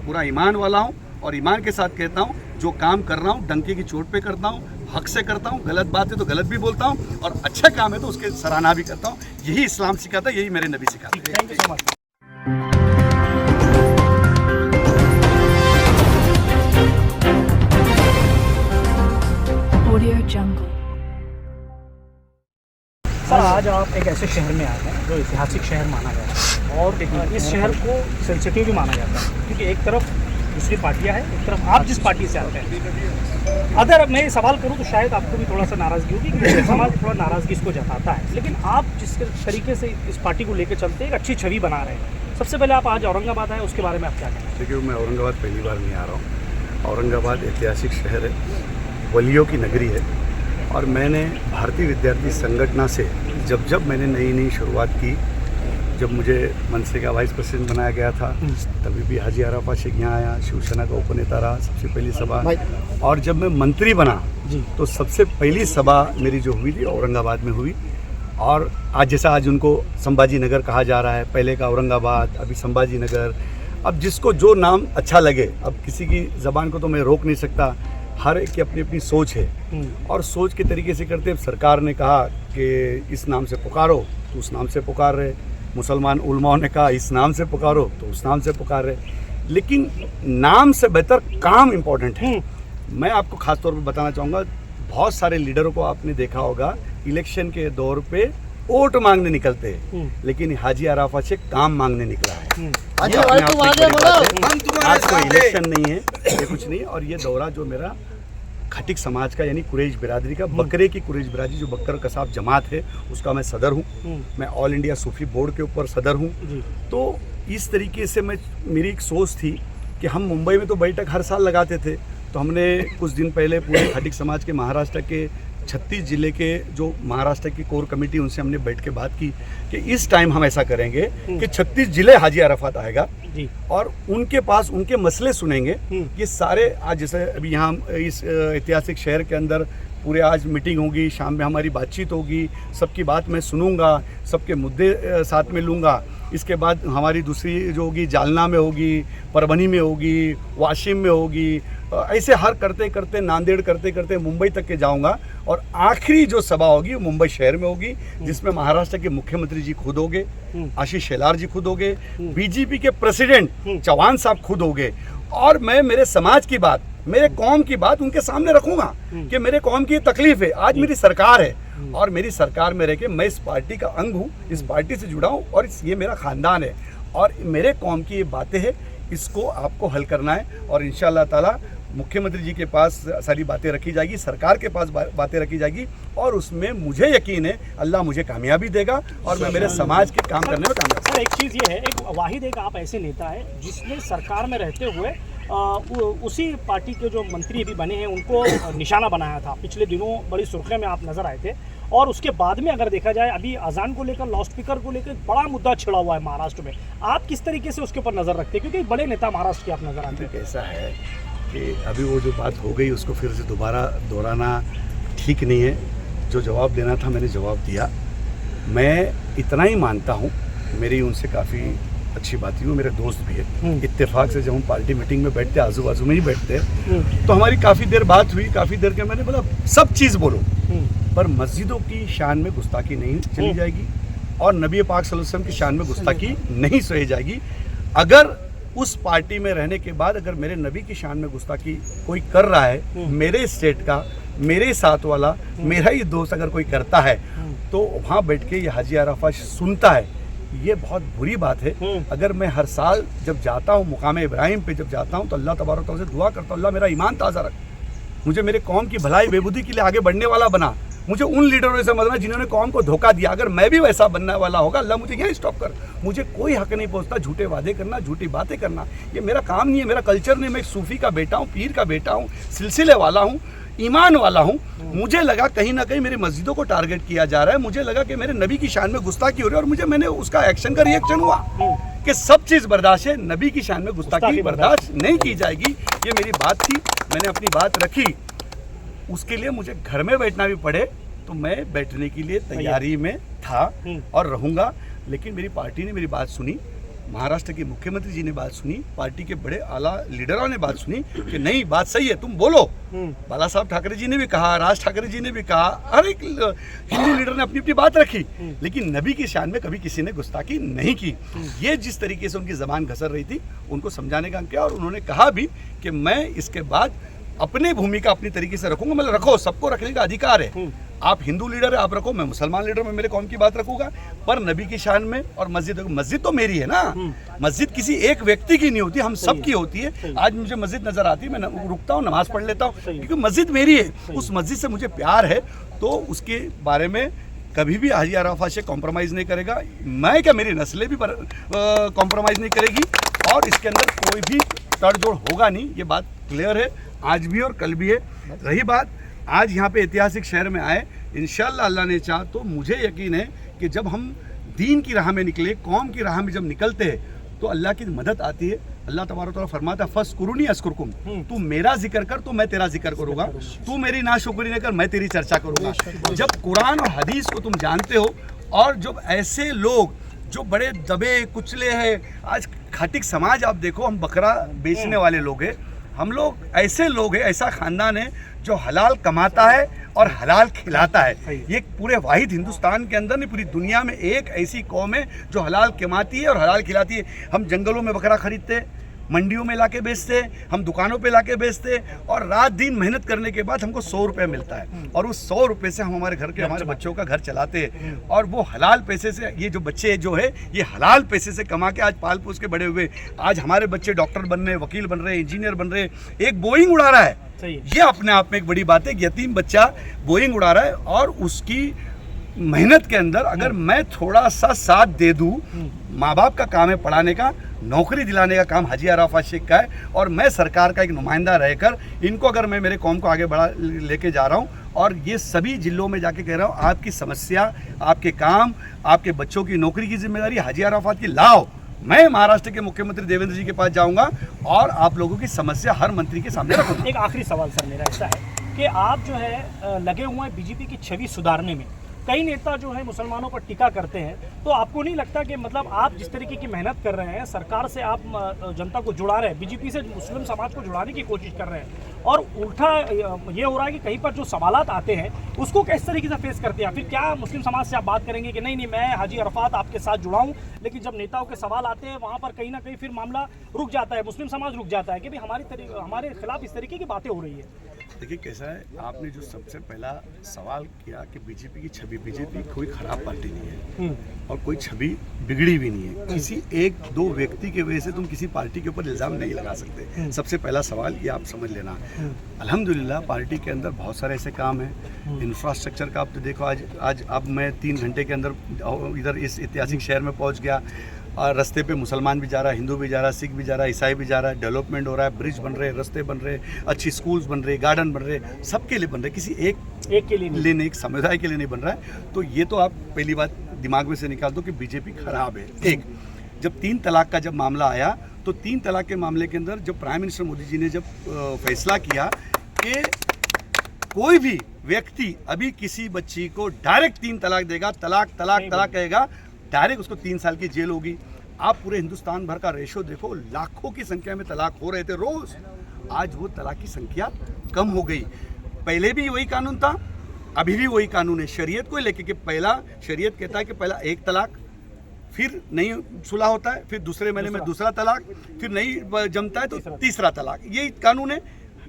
मैं पूरा ईमान वाला हूँ और ईमान के साथ कहता हूँ जो काम कर रहा हूँ डंके की चोट पे करता हूँ, हक से करता हूँ, गलत बात है तो गलत भी बोलता हूँ और अच्छा काम है तो उसके सराहना भी करता हूँ। यही इस्लाम सिखाता है, यही मेरे नबी सिखाते हैं। Thank you so much. Audio Jungle. Sir आज आप एक ऐसे शहर में आए हैं जो ऐतिहासिक शहर माना जाता है और इस शहर को सेंसिटिव भी माना जाता है क्योंकि एक तरफ दूसरी पार्टियां हैं, एक तरफ आप जिस पार्टी से आते हैं। अगर मैं सवाल करूं तो शायद आपको भी थोड़ा सा नाराज़गी होगी क्योंकि समाज थोड़ा नाराज़गी इसको जताता है, लेकिन आप जिस तरीके से इस पार्टी को लेकर चलते हैं एक अच्छी छवि बना रहे हैं। सबसे पहले आप आज औरंगाबाद आए, उसके बारे में आप क्या कहना हैं? देखिए, मैं औरंगाबाद पहली बार नहीं आ रहा हूँ। औरंगाबाद ऐतिहासिक शहर है, वलियों की नगरी है और मैंने भारतीय विद्यार्थी संगठन से जब मैंने नई शुरुआत की, जब मुझे मनसे का वाइस प्रेसिडेंट बनाया गया था तभी भी हाजी अराफात शेख यहाँ आया, शिवसेना का उपनेता रहा, सबसे पहली सभा। और जब मैं मंत्री बना तो सबसे पहली सभा मेरी जो हुई थी औरंगाबाद में हुई। और आज जैसा आज उनको संभाजी नगर कहा जा रहा है, पहले का औरंगाबाद, अभी संभाजी नगर। अब जिसको जो नाम अच्छा लगे, अब किसी की ज़बान को तो मैं रोक नहीं सकता, हर एक की अपनी अपनी सोच है और सोच के तरीके से करते। अब सरकार ने कहा कि इस नाम से पुकारो तो उस नाम से पुकार रहे, मुसलमान उलमाओं ने कहा इस नाम से पुकारो तो उस नाम से पुकार रहे, लेकिन नाम से बेहतर काम इम्पोर्टेंट है। मैं आपको खास तौर पर बताना चाहूँगा, बहुत सारे लीडरों को आपने देखा होगा इलेक्शन के दौर पे वोट मांगने निकलते हैं, लेकिन हाजी अराफात शेख काम मांगने निकला है। ये अपने आप में बड़ी बात है। आज कोई इलेक्शन नहीं है, ये कुछ नहीं। और ये दौरा जो मेरा खटिक समाज का यानी कुरैश बिरादरी का, बकरे की कुरैश बिरादरी जो बकर कसाब जमात है उसका मैं सदर हूँ। मैं ऑल इंडिया सूफी बोर्ड के ऊपर सदर हूँ। तो इस तरीके से मेरी एक सोच थी कि हम मुंबई में तो बैठक हर साल लगाते थे, तो हमने कुछ दिन पहले पूरे खटिक समाज के महाराष्ट्र के 36 जिले के जो महाराष्ट्र की कोर कमेटी, उनसे हमने बैठ के बात की कि इस टाइम हम ऐसा करेंगे कि 36 जिले हाजी अराफात आएगा और उनके पास उनके मसले सुनेंगे। ये सारे आज जैसे अभी यहाँ इस ऐतिहासिक शहर के अंदर पूरे आज मीटिंग होगी, शाम में हमारी बातचीत होगी, सबकी बात मैं सुनूंगा, सबके मुद्दे साथ में लूँगा। इसके बाद हमारी दूसरी जो होगी जालना में होगी, परभनी में होगी, वाशिम में होगी, ऐसे हर करते करते नांदेड़ करते करते मुंबई तक के जाऊंगा और आखिरी जो सभा होगी वो मुंबई शहर में होगी, जिसमें महाराष्ट्र के मुख्यमंत्री जी खुद होंगे, आशीष शेलार जी खुद होंगे, बीजेपी के प्रेसिडेंट चौहान साहब खुद होंगे और मैं मेरे समाज की बात, मेरे कौम की बात उनके सामने रखूंगा कि मेरे कौम की तकलीफ है। आज मेरी सरकार है और मेरी सरकार में रह के मैं इस पार्टी का अंग हूँ, इस पार्टी से जुड़ा हूँ और ये मेरा खानदान है और मेरे कौम की ये बातें हैं, इसको आपको हल करना है और इंशाअल्लाह ताला मुख्यमंत्री जी के पास सारी बातें रखी जाएगी, सरकार के पास बातें रखी जाएगी और उसमें मुझे यकीन है अल्लाह मुझे कामयाबी देगा और मैं मेरे समाज के काम करने में कामयाब। सर एक चीज़ ये है, एक वाहिद एक आप ऐसे नेता है जिसने सरकार में रहते हुए उसी पार्टी के जो मंत्री अभी बने हैं उनको निशाना बनाया था। पिछले दिनों बड़ी सुर्खियों में आप नजर आए थे और उसके बाद में अगर देखा जाए अभी अजान को लेकर, लाउड स्पीकर को लेकर बड़ा मुद्दा छिड़ा हुआ है महाराष्ट्र में। आप किस तरीके से उसके ऊपर नजर रखते हैं क्योंकि बड़े नेता महाराष्ट्र के आप नजर आते हैं? कैसा है कि अभी वो जो बात हो गई उसको फिर से दोबारा दोहराना ठीक नहीं है। जो जवाब देना था मैंने जवाब दिया। मैं इतना ही मानता हूँ, मेरी उनसे काफ़ी अच्छी बात हुई, वो मेरे दोस्त भी है। इत्तेफाक से जब हम पार्टी मीटिंग में बैठते, आजू बाजू में ही बैठते, तो हमारी काफ़ी देर बात हुई। काफ़ी देर के मैंने बोला सब चीज़ बोलो पर मस्जिदों की शान में गुस्ताखी नहीं चली जाएगी और नबी पाक सल्लल्लाहु अलैहि वसल्लम की शान में गुस्ताखी नहीं सही जाएगी। अगर उस पार्टी में रहने के बाद अगर मेरे नबी की शान में गुस्ताखी कोई कर रहा है, मेरे स्टेट का, मेरे साथ वाला, मेरा ही दोस्त अगर कोई करता है तो वहाँ बैठ के ये हाजी अराफात सुनता है, ये बहुत बुरी बात है। अगर मैं हर साल जब जाता हूँ मुकाम इब्राहिम पे जब जाता हूँ तो अल्लाह तबारक तआला से दुआ करता हूँ, अल्लाह मेरा ईमान ताज़ा रख, मुझे मेरे कौम की भलाई बेबूदी के लिए आगे बढ़ने वाला बना, मुझे उन लीडरों से मदद जिन्होंने कौम को धोखा दिया। अगर मैं भी वैसा बनने वाला होगा, अल्लाह मुझे यहीं स्टॉप कर। मुझे कोई हक नहीं पहुंचता झूठे वादे करना, झूठी बातें करना, ये मेरा काम नहीं है, मेरा कल्चर नहीं। मैं एक सूफी का बेटा हूँ, पीर का बेटा हूँ, सिलसिले वाला हूँ, ईमान वाला हूँ। मुझे लगा कहीं ना कहीं मेरी मस्जिदों को टारगेट किया जा रहा है, मुझे लगा कि मेरे नबी की शान में गुस्ताखी हो रही है और मैंने उसका एक्शन का रिएक्शन हुआ कि सब चीज़ बर्दाश्त है, नबी की शान में गुस्ताखी बर्दाश्त नहीं की जाएगी। ये मेरी बात थी, मैंने अपनी बात रखी। उसके लिए मुझे घर में बैठना भी पड़े तो मैं बैठने के लिए तैयारी में था और रहूँगा, लेकिन मेरी पार्टी ने मेरी बात सुनी, महाराष्ट्र के मुख्यमंत्री जी ने बात सुनी, पार्टी के बड़े आला लीडरों ने बात सुनी कि नहीं बात सही है, तुम बोलो। बाला साहब ठाकरे जी ने भी कहा, राज ठाकरे जी ने भी कहा, हर एक हिंदू लीडर ने अपनी अपनी बात रखी, लेकिन नबी की शान में कभी किसी ने गुस्ताखी नहीं की। ये जिस तरीके से उनकी जबान घसर रही थी, उनको समझाने का किया, और उन्होंने कहा भी कि मैं इसके बाद अपनी भूमिका अपनी तरीके से रखूंगा। मतलब रखो, सबको रखने का अधिकार है। आप हिंदू लीडर है, आप रखो, मैं मुसलमान लीडर में मेरे कौम की बात रखूंगा, पर नबी की शान में। और मस्जिद तो मेरी है ना, मस्जिद किसी एक व्यक्ति की नहीं होती, हम सब की होती है। आज मुझे मस्जिद नजर आती है, मैं रुकता हूँ, नमाज पढ़ लेता हूँ, क्योंकि मस्जिद मेरी है, उस मस्जिद से मुझे प्यार है। तो उसके बारे में कभी भी हाजी अराफात से कॉम्प्रोमाइज़ नहीं करेगा। मैं क्या, मेरी नस्लें भी कॉम्प्रोमाइज़ नहीं करेगी, और इसके अंदर कोई भी तड़जोड़ होगा नहीं। ये बात क्लियर है, आज भी और कल भी है। रही बात आज यहाँ पे ऐतिहासिक शहर में आए, इंशाअल्लाह अल्लाह ने चाहा तो मुझे यकीन है कि जब हम दीन की राह में निकले, कौम की राह में जब निकलते हैं, तो अल्लाह की मदद आती है। अल्लाह तबारक तआला फरमाता है फस्कुरुनी अस्कुरकुम, तू मेरा जिक्र कर तो मैं तेरा जिक्र करूंगा, तू मेरी नाशुक्री न कर मैं तेरी चर्चा करूंगा। जब कुरान और हदीस को तुम जानते हो, और जब ऐसे लोग जो बड़े दबे कुचले हैं, आज खाटिक समाज आप देखो, हम बकरा बेचने वाले लोग हैं, हम लोग ऐसे लोग हैं, ऐसा खानदान है जो हलाल कमाता है और हलाल खिलाता है। ये पूरे वाहिद हिंदुस्तान के अंदर नहीं, पूरी दुनिया में एक ऐसी कौम है जो हलाल कमाती है और हलाल खिलाती है। हम जंगलों में बकरा खरीदते, मंडियों में लाके बेचते, हम दुकानों पे लाके बेचते, और रात दिन मेहनत करने के बाद हमको 100 रुपये मिलता है, और उस 100 रुपये से हम हमारे घर के, हमारे बच्चों का घर चलाते हैं। और वो हलाल पैसे से, ये जो बच्चे जो है ये हलाल पैसे से कमा के आज पाल पोस के बड़े हुए, आज हमारे बच्चे डॉक्टर बन रहे, वकील बन रहे, इंजीनियर बन रहे, एक बोइंग उड़ा रहा है। ये अपने आप में एक बड़ी बात है, यतीम बच्चा बोइंग उड़ा रहा है, और उसकी मेहनत के अंदर अगर मैं थोड़ा सा साथ दे दूं, माँ बाप का काम है पढ़ाने का, नौकरी दिलाने का काम हाजी अराफात शेख का है, और मैं सरकार का एक नुमाइंदा रहकर इनको, अगर मैं मेरे कौम को आगे बढ़ा लेके जा रहा हूँ, और ये सभी जिलों में जाके कह रहा हूँ, आपकी समस्या, आपके काम, आपके बच्चों की नौकरी की जिम्मेदारी हाजी अराफात की लाओ। मैं महाराष्ट्र के मुख्यमंत्री देवेंद्र जी के पास जाऊंगा और आप लोगों की समस्या हर मंत्री के सामने रखूंगा। एक आखिरी सवाल सर मेरा ऐसा है कि आप जो है लगे हुए हैं बीजेपी की छवि सुधारने में, कई नेता जो है मुसलमानों पर टीका करते हैं, तो आपको नहीं लगता कि मतलब आप जिस तरीके की मेहनत कर रहे हैं, सरकार से आप जनता को जुड़ा रहे हैं, बीजेपी से मुस्लिम समाज को जुड़ाने की कोशिश कर रहे हैं, और उल्टा ये हो रहा है कि कहीं पर जो सवालात आते हैं उसको किस तरीके से फेस करते हैं? फिर क्या मुस्लिम समाज से आप बात करेंगे कि नहीं मैं हाजी अराफात आपके साथ जुड़ा हूँ, लेकिन जब नेताओं के सवाल आते हैं वहाँ पर कहीं ना कहीं फिर मामला रुक जाता है, मुस्लिम समाज रुक जाता है कि भाई हमारे खिलाफ इस तरीके की बातें हो रही है? देखिए कैसा है, आपने जो सबसे पहला सवाल किया कि बीजेपी की छवि, बीजेपी कोई खराब पार्टी नहीं है और कोई छवि बिगड़ी भी नहीं है। किसी एक दो व्यक्ति के वजह से तुम किसी पार्टी के ऊपर इल्ज़ाम नहीं लगा सकते। सबसे पहला सवाल ये आप समझ लेना। अल्हम्दुलिल्लाह पार्टी के अंदर बहुत सारे ऐसे काम हैं, इंफ्रास्ट्रक्चर का आप तो देखो, आज अब मैं 3 घंटे के अंदर इधर इस ऐतिहासिक शहर में पहुंच गया, और रास्ते पे मुसलमान भी जा रहा है, हिंदू भी जा रहा है, सिख भी जा रहा है, ईसाई भी जा रहा है, डेवलपमेंट हो रहा है, ब्रिज बन रहे हैं, रास्ते बन रहे हैं, अच्छी स्कूल्स बन रहे हैं, गार्डन बन रहे हैं, सबके लिए बन रहे हैं, किसी एक के लिए नहीं, एक समुदाय के लिए नहीं बन रहा है। तो ये तो आप पहली बात दिमाग में से निकाल दो कि बीजेपी खराब है। एक, जब 3 तलाक का जब मामला आया, तो 3 तलाक के मामले के अंदर जब प्राइम मिनिस्टर मोदी जी ने जब फैसला किया कि कोई भी व्यक्ति अभी किसी बच्ची को डायरेक्ट 3 तलाक देगा, तलाक कहेगा, डायरेक्ट उसको 3 साल की जेल होगी। आप पूरे हिंदुस्तान भर का रेशो देखो, लाखों की संख्या में तलाक हो रहे थे रोज, आज वो तलाक की संख्या कम हो गई। पहले भी वही कानून था, अभी भी वही कानून है शरीयत को लेके, कि पहला शरीयत कहता है कि पहला 1 तलाक, फिर नहीं सुलह होता है, फिर दूसरे महीने में दूसरा तलाक, फिर नहीं जमता है तो तीसरा तलाक, यही कानून है।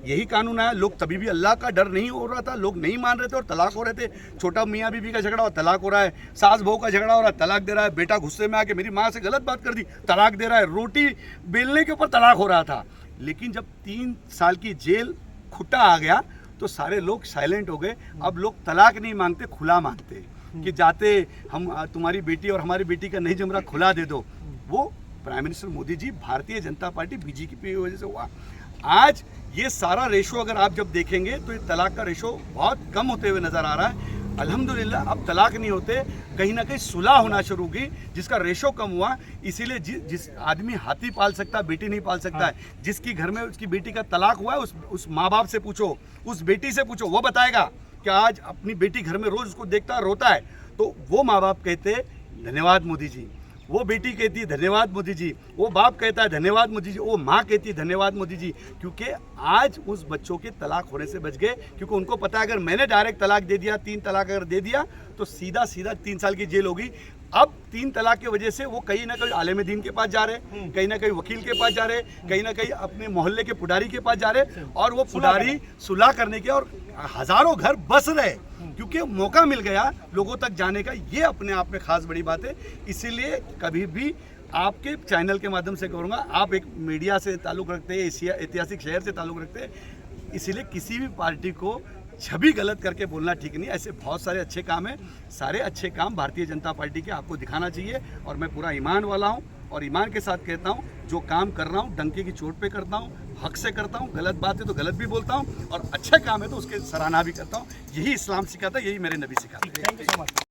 यही कानून आया, लोग तभी भी अल्लाह का डर नहीं हो रहा था, लोग नहीं मान रहे थे और तलाक हो रहे थे। छोटा मियाँ बीबी का झगड़ा हो, तलाक हो रहा है, सास बहू का झगड़ा हो रहा है, तलाक दे रहा है, बेटा गुस्से में आके मेरी माँ से गलत बात कर दी, तलाक दे रहा है, रोटी बेलने के ऊपर तलाक हो रहा था। लेकिन जब 3 साल की जेल खुट्टा आ गया तो सारे लोग साइलेंट हो गए। अब लोग तलाक नहीं मांगते, खुला मांगते कि जाते हम तुम्हारी बेटी और हमारी बेटी का नहीं जम रहा, खुला दे दो। वो prime minister Modi ji, Bharatiya Janata party BJP की वजह से हुआ। आज ये सारा रेशो अगर आप जब देखेंगे तो ये तलाक का रेशो बहुत कम होते हुए नजर आ रहा है। अल्हम्दुलिल्लाह अब तलाक नहीं होते, कहीं ना कहीं सुलह होना शुरू हुई, जिसका रेशो कम हुआ। इसीलिए जिस आदमी हाथी पाल सकता है, बेटी नहीं पाल सकता है। जिसकी घर में उसकी बेटी का तलाक हुआ है, उस माँ बाप से पूछो, उस बेटी से पूछो, वो बताएगा कि आज अपनी बेटी घर में रोज उसको देखता है, रोता है, तो वो माँ बाप कहते धन्यवाद मोदी जी। वो बेटी कहती है धन्यवाद मोदी जी, वो बाप कहता है धन्यवाद मोदी जी, वो माँ कहती है धन्यवाद मोदी जी, क्योंकि आज उस बच्चों के तलाक होने से बच गए। क्योंकि उनको पता है अगर मैंने डायरेक्ट तलाक दे दिया, 3 तलाक अगर दे दिया तो सीधा 3 साल की जेल होगी। अब 3 तलाक की वजह से वो कहीं ना कहीं आलिम दीन के पास जा रहे, कहीं ना कहीं वकील के पास जा रहे, कहीं ना कहीं अपने मोहल्ले के पुडारी के पास जा रहे, और वो पुडारी सुलह करने के, और हजारों घर बस रहे क्योंकि मौका मिल गया लोगों तक जाने का। ये अपने आप में खास बड़ी बात है। इसीलिए कभी भी आपके चैनल के माध्यम से करूँगा, आप एक मीडिया से ताल्लुक़ रखते हैं, ऐतिहासिक शहर से ताल्लुक़ रखते हैं, इसीलिए किसी भी पार्टी को छवि गलत करके बोलना ठीक नहीं। ऐसे बहुत सारे अच्छे काम हैं, सारे अच्छे काम भारतीय जनता पार्टी के आपको दिखाना चाहिए। और मैं पूरा ईमान वाला हूँ और ईमान के साथ कहता हूँ, जो काम कर रहा हूँ डंके की चोट पे करता हूँ, हक से करता हूँ, गलत बात है तो गलत भी बोलता हूँ, और अच्छे काम है तो उसके सराहना भी करता हूँ। यही इस्लाम सिखाता है, यही मेरे नबी सिखाते हैं। Thank you so much.